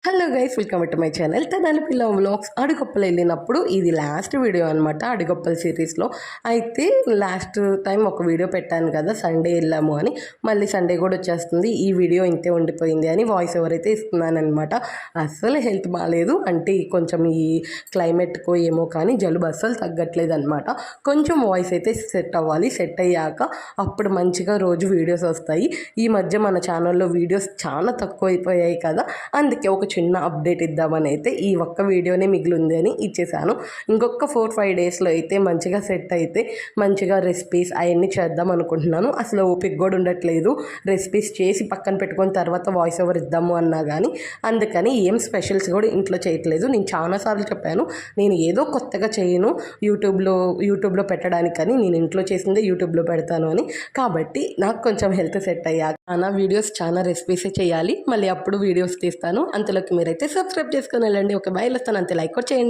Hello guys, welcome to my channel Tenali పిల్ల vlogs. అడుగొప్పలు వెళ్ళినప్పుడు ఇది లాస్ట్ వీడియో అనమాట అడుగొప్పల సిరీస్లో. అయితే లాస్ట్ టైం ఒక వీడియో పెట్టాను కదా, సండే వెళ్ళాము అని. మళ్ళీ సండే కూడా వచ్చేస్తుంది, ఈ వీడియో ఇంతే ఉండిపోయింది అని వాయిస్ ఓవర్ అయితే ఇస్తున్నాను అనమాట. అస్సలు హెల్త్ బాగాలేదు, అంటే కొంచెం ఈ క్లైమేట్కో ఏమో కానీ జలుబు అస్సలు తగ్గట్లేదు అనమాట. కొంచెం వాయిస్ అయితే సెట్ అవ్వాలి, సెట్ అయ్యాక అప్పుడు మంచిగా రోజు వీడియోస్ వస్తాయి. ఈ మధ్య మన ఛానల్లో వీడియోస్ చాలా తక్కువ అయిపోయాయి కదా, అందుకే ఒక చిన్న అప్డేట్ ఇద్దామని అయితే ఈ ఒక్క వీడియోనే మిగిలింది అని ఇచ్చేసాను. ఇంకొక 4-5 డేస్లో అయితే మంచిగా సెట్ అయితే మంచిగా రెసిపీస్ అవన్నీ చేద్దాం అనుకుంటున్నాను. అసలు ఓపిక కూడా ఉండట్లేదు, రెసిపీస్ చేసి పక్కన పెట్టుకొని తర్వాత వాయిస్ ఓవర్ ఇద్దాము అన్నా కానీ. అందుకని ఏం స్పెషల్స్ కూడా ఇంట్లో చేయట్లేదు. నేను చాలాసార్లు చెప్పాను, నేను ఏదో కొత్తగా చేయను యూట్యూబ్లో పెట్టడానికని, నేను ఇంట్లో చేసిందే యూట్యూబ్లో పెడతాను అని. కాబట్టి నాకు కొంచెం హెల్త్ సెట్ అయ్యాక చాలా వీడియోస్ చాలా రెసిపీసే చేయాలి, మళ్ళీ అప్పుడు వీడియోస్ తీస్తాను. అంతలోకి మీరైతే సబ్స్క్రైబ్ చేసుకొని వెళ్ళండి. ఓకే, బాయ్, వస్తాను. అంతే, లైక్ కూడా చేయండి.